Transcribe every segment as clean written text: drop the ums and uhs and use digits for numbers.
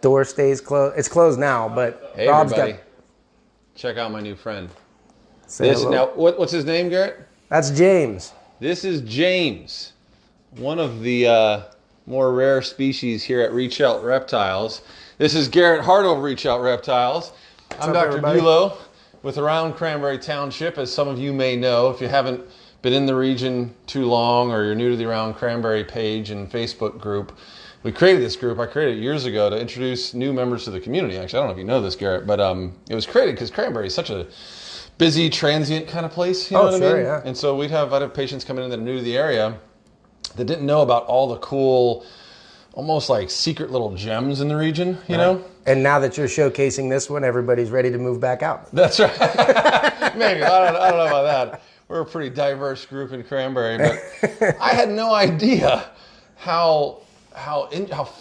Door stays closed. It's closed now, but hey, Rob's everybody. Check out my new friend. got... Now, what's his name, Garrett? That's James. This is James, one of the more rare species here at Reach Out Reptiles. This is Garrett Hart of Reach Out Reptiles. I'm Dr. Bulow with Around Cranberry Township, as some of you may know. If you haven't been in the region too long, or you're new to the Around Cranberry page and Facebook group, we created this group. I created it years ago to introduce new members to the community. Actually, I don't know if you know this, Garrett, but it was created because Cranberry is such a busy, transient kind of place. You know what I mean? Yeah. And so I'd have patients coming in that are new to the area that didn't know about all the cool, almost like secret little gems in the region, you know? And now that you're showcasing this one, everybody's ready to move back out. That's right. Maybe. I don't know about that. We're a pretty diverse group in Cranberry, but I had no idea how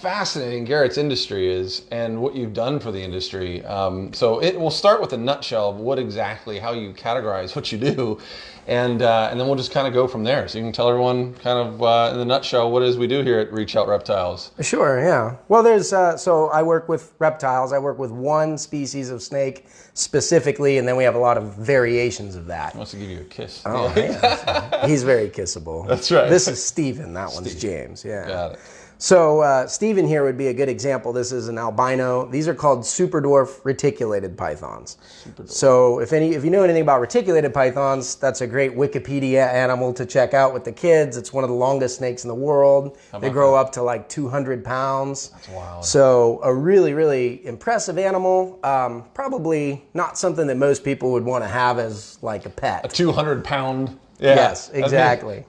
fascinating Garrett's industry is and what you've done for the industry. So we'll start with a nutshell of how you categorize what you do, and then we'll just kind of go from there. So you can tell everyone kind of in the nutshell what it is we do here at Reach Out Reptiles. Sure, yeah. Well, there's so I work with reptiles. I work with one species of snake specifically, and then we have a lot of variations of that. He wants to give you a kiss. Oh, yeah. He's very kissable. That's right. This is Steven. That one's James. Yeah. Got it. So Steven here would be a good example. This is an albino. These are called super dwarf reticulated pythons. So if you know anything about reticulated pythons, that's a great Wikipedia animal to check out with the kids. It's one of the longest snakes in the world. They grow up to like 200 pounds. That's wild. So a really, really impressive animal. Probably not something that most people would want to have as like a pet. A 200-pound. Yeah. Yes, exactly.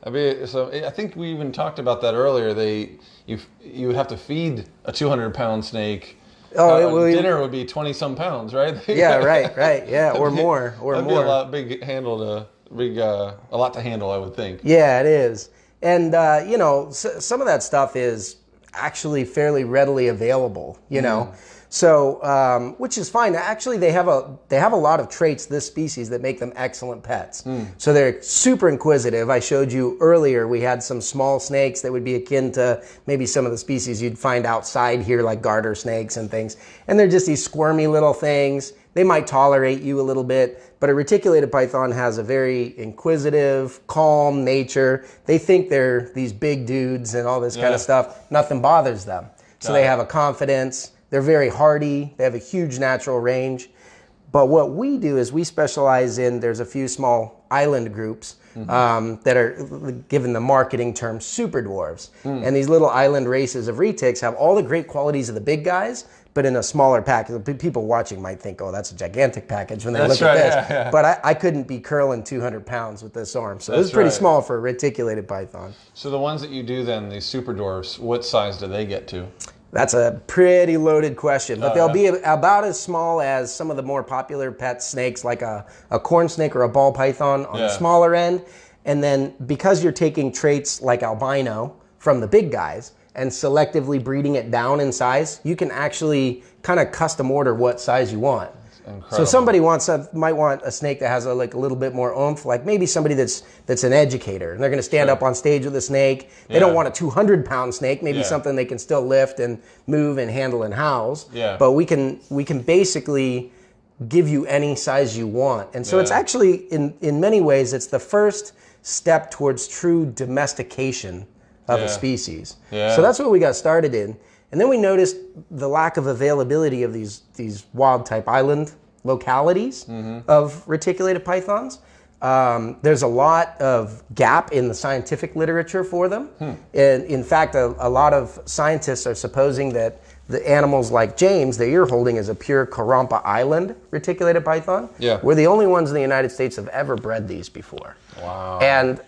So I think we even talked about that earlier. You would have to feed a 200-pound snake. Dinner would be 20-some pounds, right? Yeah, right. Yeah, or more. That'd be a lot a lot to handle, I would think. Yeah, it is. And some of that stuff is actually fairly readily available. You know. So, which is fine. Actually, they have a lot of traits, this species, that make them excellent pets. So they're super inquisitive. I showed you earlier, we had some small snakes that would be akin to maybe some of the species you'd find outside here, like garter snakes and things. And they're just these squirmy little things. They might tolerate you a little bit, but a reticulated python has a very inquisitive, calm nature. They think they're these big dudes and all this kind of stuff. Nothing bothers them. So they have a confidence. They're very hardy. They have a huge natural range. But what we do is we specialize in, there's a few small island groups that are given the marketing term super dwarves. And these little island races of retics have all the great qualities of the big guys, but in a smaller package. People watching might think, oh, that's a gigantic package when they look at this. Yeah. But I couldn't be curling 200 pounds with this arm. So this is pretty small for a reticulated python. So the ones that you do then, these super dwarfs, what size do they get to? That's a pretty loaded question, but they'll be about as small as some of the more popular pet snakes, like a corn snake or a ball python on the smaller end. And then because you're taking traits like albino from the big guys and selectively breeding it down in size, you can actually kind of custom order what size you want. Incredible. So somebody might want a snake that has a little bit more oomph, like maybe somebody that's an educator, and they're going to stand up on stage with a snake. They don't want a 200-pound snake, maybe something they can still lift and move and handle and house. Yeah. But we can basically give you any size you want. And so it's actually, in many ways, it's the first step towards true domestication of a species. Yeah. So that's what we got started in. And then we noticed the lack of availability of these wild type island localities of reticulated pythons. There's a lot of gap in the scientific literature for them. And in fact, a lot of scientists are supposing that the animals like James that you're holding is a pure Karompa Island reticulated python. Yeah. We're the only ones in the United States have ever bred these before. Wow. And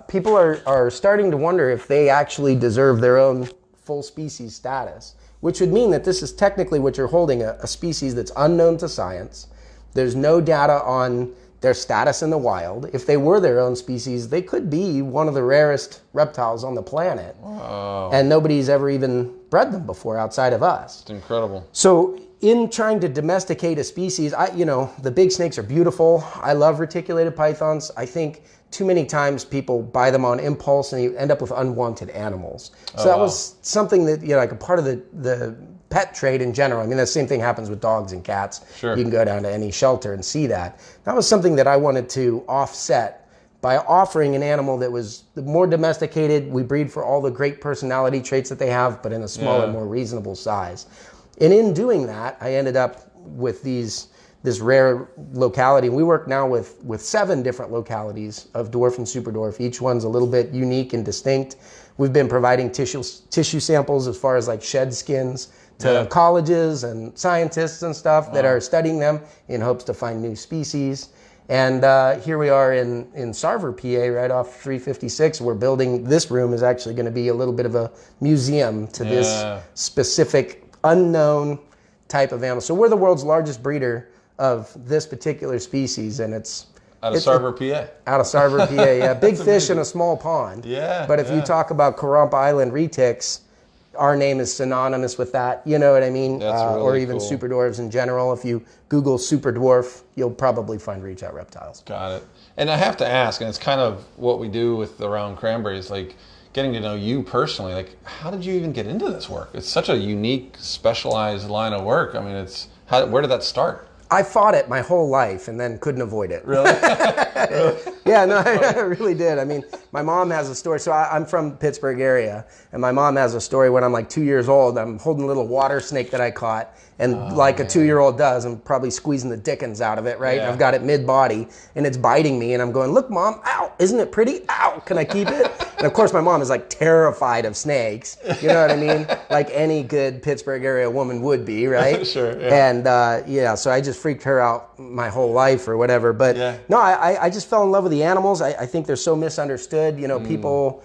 people are starting to wonder if they actually deserve their own full species status, which would mean that this is technically what you're holding, a species that's unknown to science. There's no data on their status in the wild. If they were their own species, they could be one of the rarest reptiles on the planet. Wow. And nobody's ever even bred them before outside of us. It's incredible. So in trying to domesticate a species, the big snakes are beautiful. I love reticulated pythons. I think too many times people buy them on impulse and you end up with unwanted animals. So that was something that, like a part of the pet trade in general. I mean, the same thing happens with dogs and cats. Sure. You can go down to any shelter and see that. That was something that I wanted to offset by offering an animal that was more domesticated. We breed for all the great personality traits that they have, but in a smaller, more reasonable size. And in doing that, I ended up with this rare locality. We work now with 7 different localities of dwarf and super dwarf. Each one's a little bit unique and distinct. We've been providing tissue samples as far as like shed skins to colleges and scientists and stuff that are studying them in hopes to find new species. And here we are in Sarver, PA, right off 356. We're building, this room is actually going to be a little bit of a museum to this specific unknown type of animal. So we're the world's largest breeder of this particular species, and it's out of Sarver, PA. Out of Sarver, PA, yeah. Big fish in a small pond. Yeah. But if you talk about Karumpa Island retics, our name is synonymous with that. You know what I mean? That's really or even cool. super dwarves in general. If you Google super dwarf, you'll probably find Reach Out Reptiles. Got it. And I have to ask, and it's kind of what we do with Around Cranberries, like getting to know you personally. Like, how did you even get into this work? It's such a unique, specialized line of work. I mean, where did that start? I fought it my whole life and then couldn't avoid it. Really? Yeah, no, I really did. I mean, my mom has a story. So I'm from Pittsburgh area, and my mom has a story when I'm like 2 years old. I'm holding a little water snake that I caught, and a 2-year-old does, I'm probably squeezing the dickens out of it, right? Yeah. I've got it mid-body, and it's biting me, and I'm going, look, Mom, ow, isn't it pretty? Ow, can I keep it? And of course, my mom is like terrified of snakes. You know what I mean? Like any good Pittsburgh area woman would be, right? Sure, yeah. And so I just freaked her out my whole life or whatever. But no, I just fell in love with the animals. I think they're so misunderstood. You know, people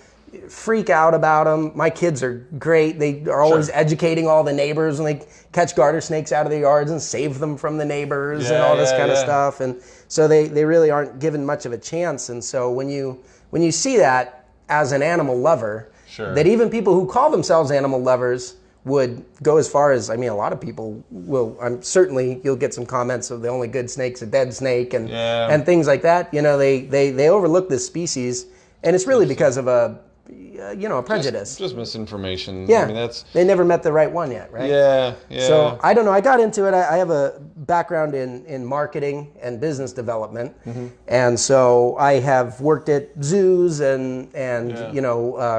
freak out about them. My kids are great. They are always educating all the neighbors, and they catch garter snakes out of their yards and save them from the neighbors and all this kind of stuff. And so they really aren't given much of a chance. And so when you see that as an animal lover, that even people who call themselves animal lovers would go as far as, I mean, a lot of people will, certainly you'll get some comments of the only good snake's a dead snake and things like that. You know, they overlook this species, and it's really because of a prejudice. Just misinformation. Yeah, I mean, they never met the right one yet, right? Yeah. So I don't know. I got into it. I have a background in marketing and business development, and so I have worked at zoos and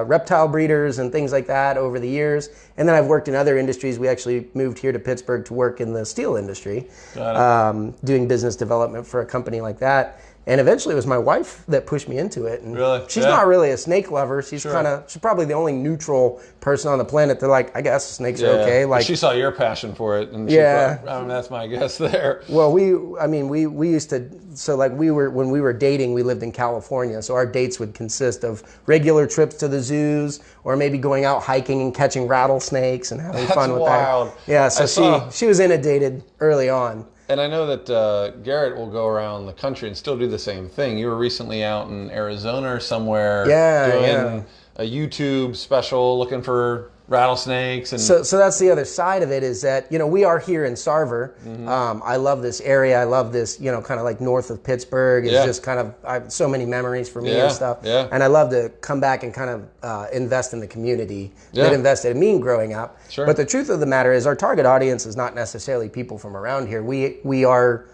reptile breeders and things like that over the years. And then I've worked in other industries. We actually moved here to Pittsburgh to work in the steel industry, doing business development for a company like that. And eventually it was my wife that pushed me into it. And really? She's not really a snake lover. She's she's probably the only neutral person on the planet that, like, I guess snakes are okay. Like, she saw your passion for it, and that's my guess there. Well, we used to, so like when we were dating, we lived in California. So our dates would consist of regular trips to the zoos, or maybe going out hiking and catching rattlesnakes and having fun with that. Yeah, so she was inundated early on. And I know that Garrett will go around the country and still do the same thing. You were recently out in Arizona or somewhere doing a YouTube special looking for rattlesnakes. And so that's the other side of it, is that, we are here in Sarver. I love this area. I love this, kind of like north of Pittsburgh. It's just kind of, I have so many memories for me and stuff. Yeah. And I love to come back and kind of invest in the community that invested in me growing up. Sure. But the truth of the matter is our target audience is not necessarily people from around here. We are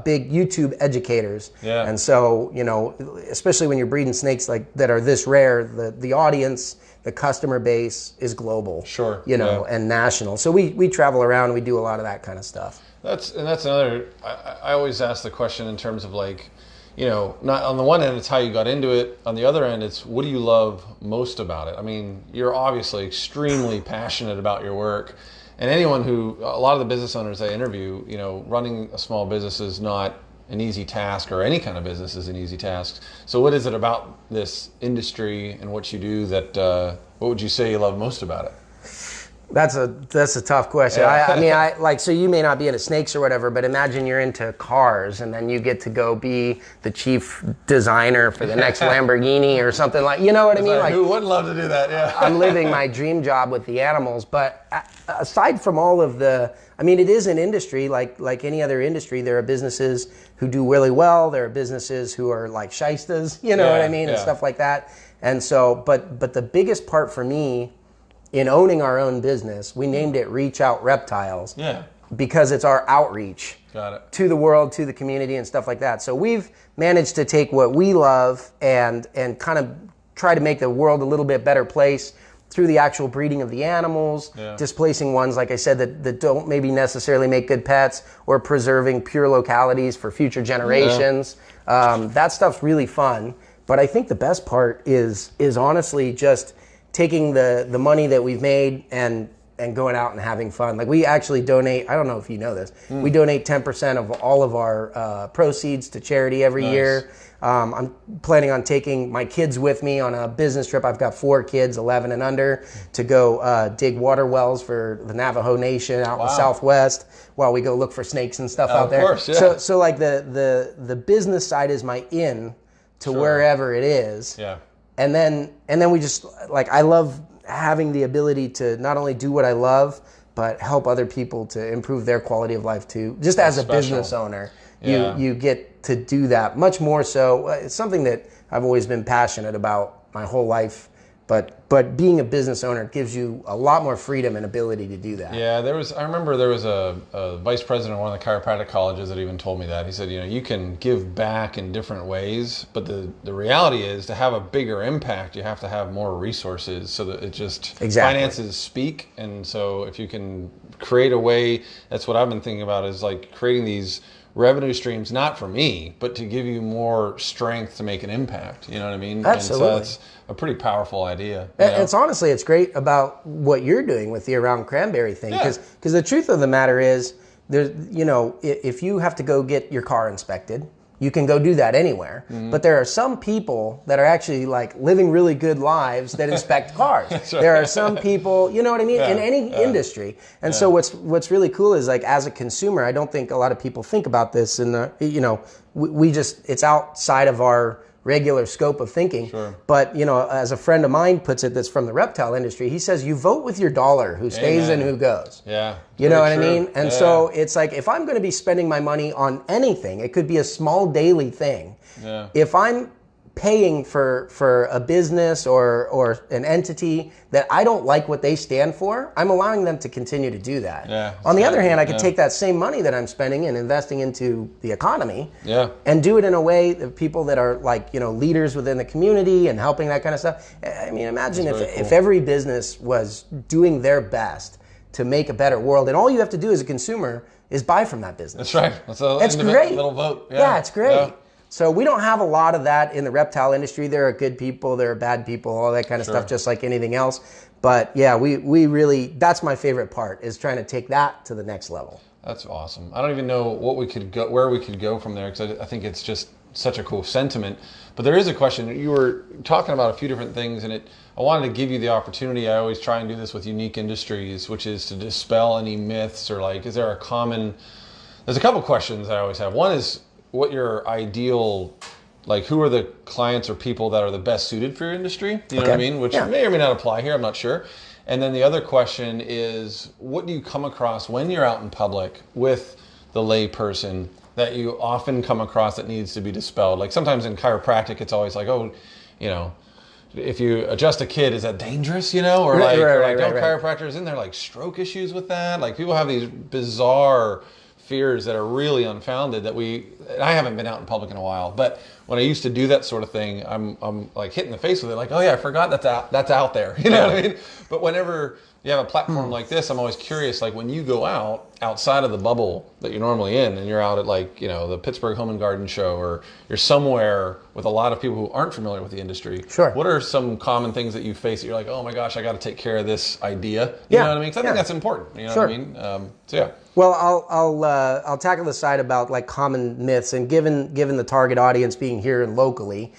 big YouTube educators. Yeah. And so, especially when you're breeding snakes like that are this rare, the audience, the customer base is global, and national. So we travel around and we do a lot of that kind of stuff. That's another, I always ask the question in terms of like, not on the one end, it's how you got into it. On the other end, it's what do you love most about it? I mean, you're obviously extremely passionate about your work. And anyone a lot of the business owners I interview, running a small business is not an easy task, or any kind of business is an easy task. So what is it about this industry and what you do that, what would you say you love most about it? That's a tough question. Yeah. So you may not be into snakes or whatever, but imagine you're into cars, and then you get to go be the chief designer for the next Lamborghini or something like, you know what I mean? Like, who wouldn't love to do that? Yeah. I'm living my dream job with the animals, but aside from all of the, I mean, it is an industry like any other industry. There are businesses who do really well. There are businesses who are like shystas, you know what I mean, and stuff like that. And so, but the biggest part for me in owning our own business, we named it Reach Out Reptiles. Yeah. Because it's our outreach to the world, to the community, and stuff like that. So we've managed to take what we love and kind of try to make the world a little bit better place through the actual breeding of the animals, displacing ones, like I said, that don't maybe necessarily make good pets, or preserving pure localities for future generations. That stuff's really fun. But I think the best part is honestly just taking the money that we've made and going out and having fun. Like, we actually donate, I don't know if you know this, we donate 10% of all of our proceeds to charity every year. I'm planning on taking my kids with me on a business trip. I've got 4 kids, 11 and under, to go dig water wells for the Navajo Nation out in the Southwest while we go look for snakes and stuff out there. Of course, yeah. So like the business side is my in to wherever it is. Yeah. And then we just, like, I love having the ability to not only do what I love, but help other people to improve their quality of life too. Just as a business owner, you get to do that much more so. It's something that I've always been passionate about my whole life. But being a business owner gives you a lot more freedom and ability to do that. Yeah, I remember there was a vice president of one of the chiropractic colleges that even told me that. He said, you can give back in different ways, but the reality is, to have a bigger impact, you have to have more resources, so that it just, finances speak. And so if you can create a way, that's what I've been thinking about, is like creating these revenue streams, not for me, but to give you more strength to make an impact. You know what I mean? Absolutely. And so it's a pretty powerful idea. It's honestly, it's great about what you're doing with the Around Cranberry thing, because the truth of the matter is, there's, if you have to go get your car inspected, you can go do that anywhere. But there are some people that are actually like living really good lives that inspect cars. There are some people, you know what I mean, in any industry. And so what's really cool is, like, as a consumer, I don't think a lot of people think about this, and we just, it's outside of our regular scope of thinking. But as a friend of mine puts it, that's from the reptile industry, he says, you vote with your dollar who stays and who goes. You know what I mean? And so it's like, if I'm going to be spending my money on anything, it could be a small daily thing. If I'm paying for a business or an entity that I don't like what they stand for, I'm allowing them to continue to do that. On the other hand, I could take that same money that I'm spending and investing into the economy and do it in a way that people that are like, leaders within the community and helping that kind of stuff. I mean, imagine if every business was doing their best to make a better world, and all you have to do as a consumer is buy from that business. That's right. That's great. Little vote. Yeah, it's great. So we don't have a lot of that in the reptile industry. There are good people, there are bad people, all that kind of stuff, just like anything else. But yeah, we really, that's my favorite part, is trying to take that to the next level. That's awesome. I don't even know where we could go from there, because I think it's just such a cool sentiment. But there is a question. You were talking about a few different things, and I wanted to give you the opportunity. I always try and do this with unique industries, which is to dispel any myths, or like, there's a couple questions I always have. One is, what your ideal, like, who are the clients or people that are the best suited for your industry? You know what I mean? Which may or may not apply here, I'm not sure. And then the other question is, what do you come across when you're out in public with the lay person that you often come across that needs to be dispelled? Like, sometimes in chiropractic, it's always like, if you adjust a kid, is that dangerous, Or chiropractors, in there like stroke issues with that? Like, people have these bizarre fears that are really unfounded, that I haven't been out in public in a while, but when I used to do that sort of thing, I'm like hit in the face with it, like, oh yeah, I forgot that's out there. You know what I mean? But whenever you have a platform like this, I'm always curious, like, when you go outside of the bubble that you're normally in, and you're out at, like, the Pittsburgh Home and Garden Show, or you're somewhere with a lot of people who aren't familiar with the industry. What are some common things that you face that you're like, oh my gosh, I got to take care of this idea? You know what I mean? Because I think that's important. You know what I mean? Well, I'll tackle the side about like common myths, and given the target audience being here and locally,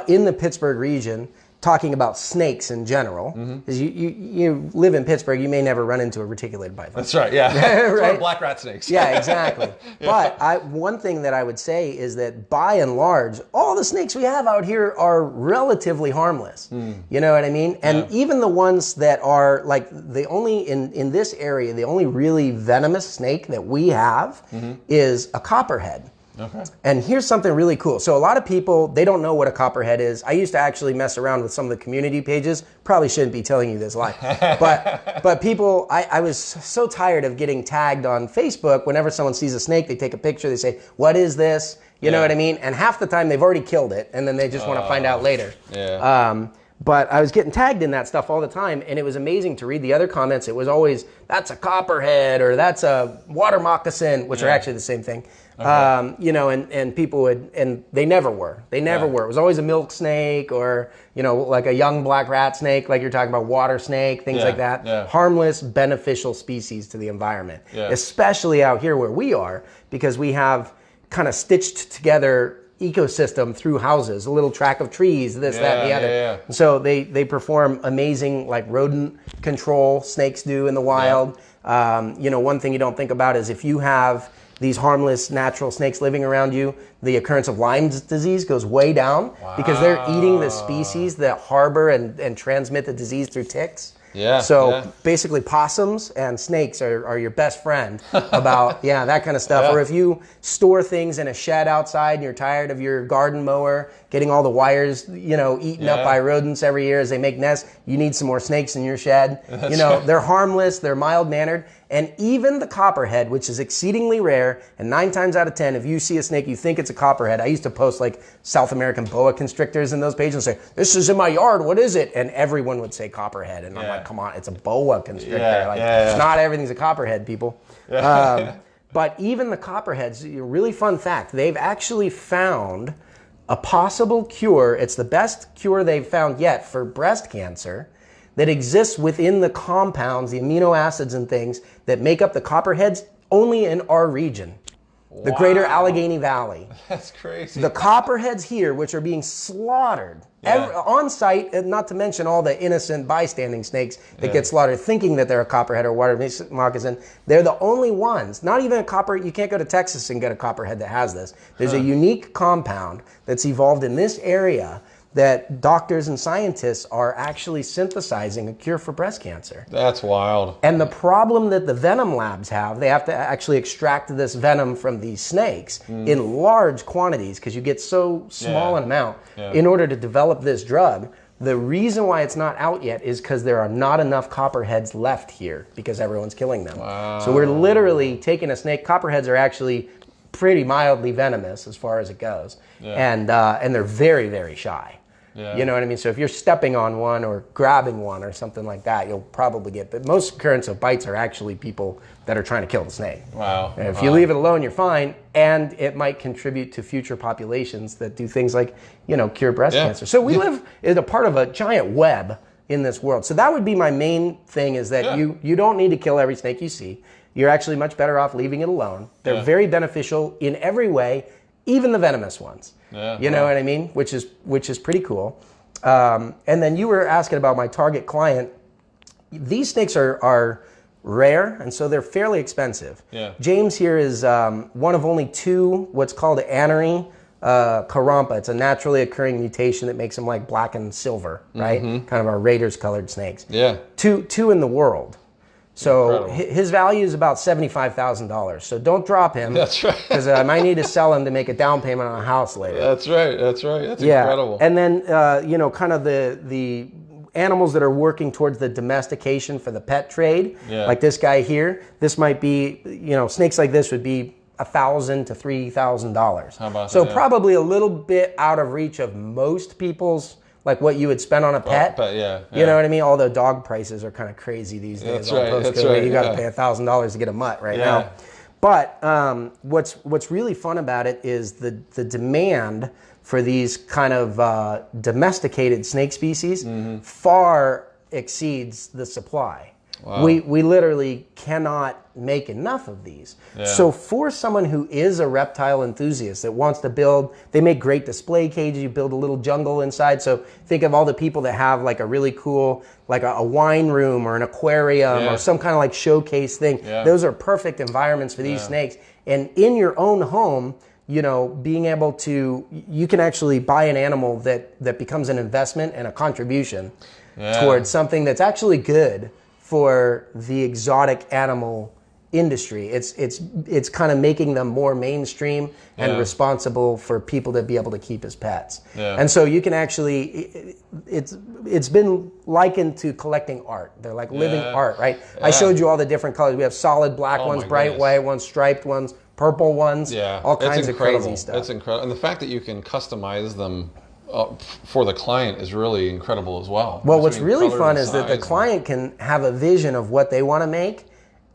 in the Pittsburgh region, talking about snakes in general, because you live in Pittsburgh, you may never run into a reticulated python. That's right, yeah. Right? Or black rat snakes. Yeah, exactly. But one thing that I would say is that by and large, all the snakes we have out here are relatively harmless. You know what I mean? And even the ones that are like the only, in this area, the only really venomous snake that we have is a copperhead. Okay. And here's something really cool. So a lot of people, they don't know what a copperhead is. I used to actually mess around with some of the community pages. Probably shouldn't be telling you this live. But people, I was so tired of getting tagged on Facebook. Whenever someone sees a snake, they take a picture, they say, what is this? You know what I mean? And half the time they've already killed it, and then they just want to find out later. Yeah. But I was getting tagged in that stuff all the time, and it was amazing to read the other comments. It was always, that's a copperhead, or that's a water moccasin, which are actually the same thing. Okay. You know, and people would, and they never were. They never were. It was always a milk snake, or, you know, like a young black rat snake, like you're talking about, water snake, things like that. Yeah. Harmless, beneficial species to the environment, especially out here where we are, because we have kind of stitched together ecosystem through houses, a little track of trees, this, that, and the other. So they perform amazing, like, rodent control, snakes do in the wild. You know, one thing you don't think about is if you have these harmless natural snakes living around you, the occurrence of Lyme's disease goes way down because they're eating the species that harbor and transmit the disease through ticks. So basically possums and snakes are your best friend about that kind of stuff. Or if you store things in a shed outside and you're tired of your garden mower getting all the wires, you know, eaten up by rodents every year as they make nests, you need some more snakes in your shed. You know, they're harmless, they're mild-mannered, and even the copperhead, which is exceedingly rare, and 9 times out of 10, if you see a snake, you think it's a copperhead. I used to post like South American boa constrictors in those pages and say, this is in my yard, what is it? And everyone would say copperhead, and I'm like, come on, it's a boa constrictor. Not everything's a copperhead, people. But even the copperheads, a really fun fact, they've actually found a possible cure. It's the best cure they've found yet for breast cancer that exists within the compounds, the amino acids and things that make up the copperheads only in our region. The greater Allegheny Valley. That's crazy. The copperheads here, which are being slaughtered on site, and not to mention all the innocent bystanding snakes that get slaughtered thinking that they're a copperhead or water moccasin, they're the only ones. Not even a copper, you can't go to Texas and get a copperhead that has this. There's a unique compound that's evolved in this area that doctors and scientists are actually synthesizing a cure for breast cancer. That's wild. And the problem that the venom labs have, they have to actually extract this venom from these snakes in large quantities because you get so small an amount in order to develop this drug. The reason why it's not out yet is because there are not enough copperheads left here because everyone's killing them. So we're literally taking a snake. Copperheads are actually pretty mildly venomous as far as it goes. And they're very, very shy. You know what I mean? So if you're stepping on one or grabbing one or something like that, you'll probably get, but most occurrence of bites are actually people that are trying to kill the snake. And if you leave it alone, you're fine. And it might contribute to future populations that do things like, you know, cure breast cancer. So we live in a part of a giant web in this world. So that would be my main thing, is that you don't need to kill every snake you see. You're actually much better off leaving it alone. They're very beneficial in every way, even the venomous ones. You know what I mean? Which is pretty cool. And then you were asking about my target client. These snakes are rare, and so they're fairly expensive. James here is one of only 2 what's called anery caramba. It's a naturally occurring mutation that makes them like black and silver, right? Kind of our Raiders colored snakes. Two in the world. So his value is about $75,000. So don't drop him. That's right. Because I might need to sell him to make a down payment on a house later. That's right. That's incredible. And then, you know, kind of the animals that are working towards the domestication for the pet trade, like this guy here, this might be, you know, snakes like this would be $1,000 to $3,000. How about so that? Probably a little bit out of reach of most people's, like what you would spend on a pet. You know what I mean? Although dog prices are kind of crazy these days. That's right. You got to pay $1,000 to get a mutt now. But what's really fun about it is the demand for these kind of domesticated snake species far exceeds the supply. Wow. We literally cannot make enough of these. Yeah. So for someone who is a reptile enthusiast that wants to build, they make great display cages. You build a little jungle inside. So think of all the people that have like a really cool, like a wine room or an aquarium or some kind of like showcase thing. Yeah. Those are perfect environments for these snakes. And in your own home, you know, being able to, you can actually buy an animal that becomes an investment and a contribution towards something that's actually good for the exotic animal industry. It's kind of making them more mainstream and responsible for people to be able to keep as pets. And so you can actually, it's been likened to collecting art. They're like living art, right? I showed you all the different colors. We have solid black ones, bright white ones, striped ones, purple ones, all kinds of crazy stuff. It's incredible. And the fact that you can customize them for the client is really incredible as well. Well, what's really fun is that the client can have a vision of what they want to make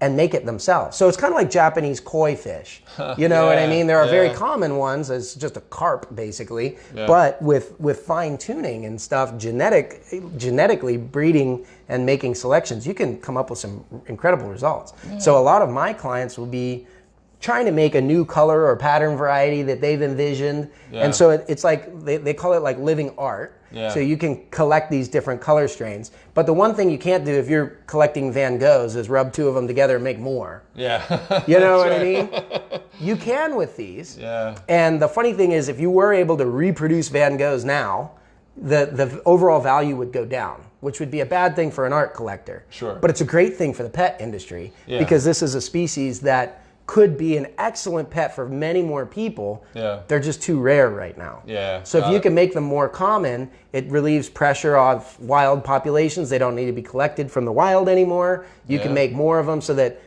and make it themselves. So it's kind of like Japanese koi fish. You know what I mean? There are very common ones. It's just a carp, basically. But with fine tuning and stuff, genetically breeding and making selections, you can come up with some incredible results. So a lot of my clients will be trying to make a new color or pattern variety that they've envisioned. And so it's like, they call it like living art. So you can collect these different color strains. But the one thing you can't do if you're collecting Van Goghs is rub two of them together and make more. You know what I mean? You can with these. And the funny thing is, if you were able to reproduce Van Goghs now, the overall value would go down, which would be a bad thing for an art collector. But it's a great thing for the pet industry because this is a species that could be an excellent pet for many more people. They're just too rare right now. So if you can make them more common, it relieves pressure off wild populations. They don't need to be collected from the wild anymore. You can make more of them so that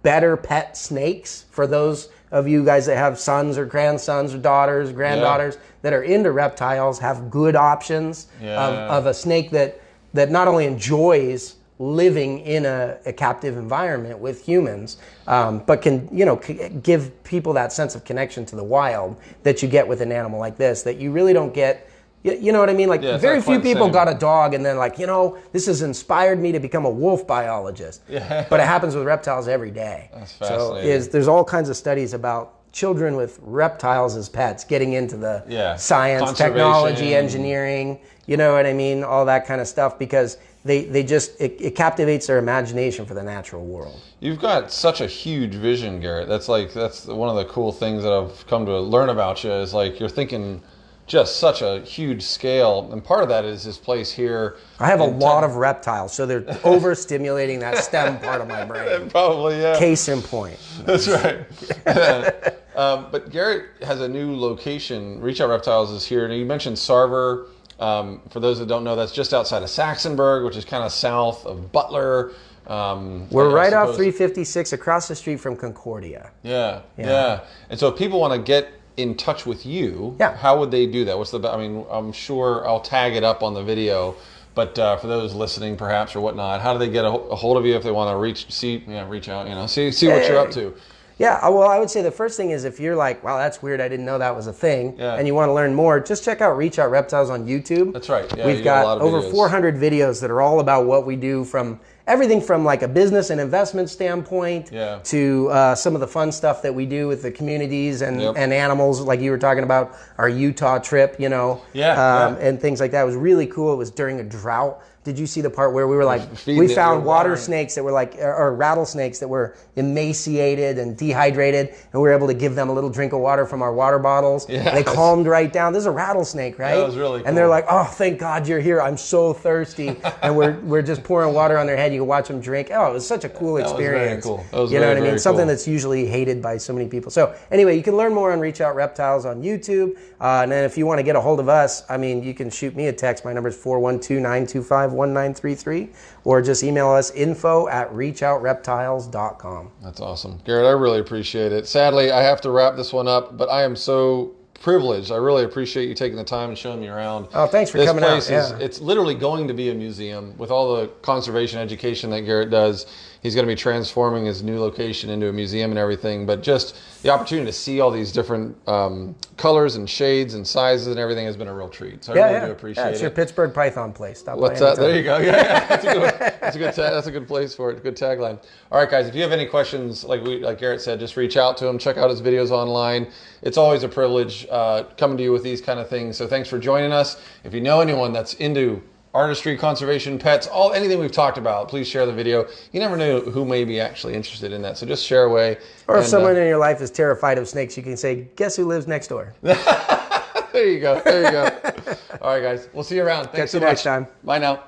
better pet snakes, for those of you guys that have sons or grandsons or daughters, granddaughters that are into reptiles, have good options of a snake that not only enjoys living in a captive environment with humans, but can, you know, give people that sense of connection to the wild that you get with an animal like this that you really don't get. You know what I mean? Like very few people got a dog and then like, you know, this has inspired me to become a wolf biologist. But it happens with reptiles every day. That's fascinating. So there's all kinds of studies about children with reptiles as pets getting into the science, technology, engineering, you know what I mean? All that kind of stuff, because they just, it captivates their imagination for the natural world. You've got such a huge vision, Garrett. That's one of the cool things that I've come to learn about you is like you're thinking just such a huge scale. And part of that is this place here. I have a lot of reptiles, so they're overstimulating that stem part of my brain. Probably, Case in point. That's right. But Garrett has a new location. Reach Out Reptiles is here. And you mentioned Sarver. For those that don't know, that's just outside of Saxonburg, which is kind of south of Butler. We're right off 356 across the street from Concordia. And so if people want to get in touch with you, how would they do that? I mean, I'm sure I'll tag it up on the video, but for those listening perhaps or whatnot, how do they get a hold of you if they want to reach out, you know, see what you're up to? Well, I would say the first thing is if you're like, wow, that's weird, I didn't know that was a thing, and you want to learn more, just check out Reach Out Reptiles on YouTube. That's right. We've got over 400 videos that are all about what we do, from everything from like a business and investment standpoint to some of the fun stuff that we do with the communities and animals, like you were talking about our Utah trip, you know, and things like that. It was really cool. It was during a drought. Did you see the part where we were like, we found water snakes that were like, or rattlesnakes that were emaciated and dehydrated, and we were able to give them a little drink of water from our water bottles. They calmed right down. This is a rattlesnake, right? That was really cool. And they're like, oh, thank God you're here. I'm so thirsty. And we're just pouring water on their head. You can watch them drink. Oh, it was such a cool experience. That was very cool. You know what I mean? Something that's usually hated by so many people. So anyway, you can learn more on Reach Out Reptiles on YouTube. And then if you want to get a hold of us, I mean, you can shoot me a text. My number is 412-925-1933, or just email us info@reachoutreptiles.com. That's awesome. Garrett, I really appreciate it. Sadly, I have to wrap this one up, but I am so privileged. I really appreciate you taking the time and showing me around. Oh, thanks for coming out. It's literally going to be a museum with all the conservation education that Garrett does. he's going to be transforming his new location into a museum and everything. But just the opportunity to see all these different colors and shades and sizes and everything has been a real treat. So I really do appreciate it's it. your Pittsburgh Python place. Stop What's that? There you go. Yeah, that's a good one. That's a good place for it. Good tagline. All right, guys. If you have any questions, like Garrett said, just reach out to him. Check out his videos online. It's always a privilege coming to you with these kind of things. So thanks for joining us. If you know anyone that's into artistry, conservation, pets, anything we've talked about, please share the video. You never know who may be actually interested in that. So just share away. Or if someone in your life is terrified of snakes, you can say, guess who lives next door? There you go. All right, guys. We'll see you around. Thanks so much. Next time. Bye now.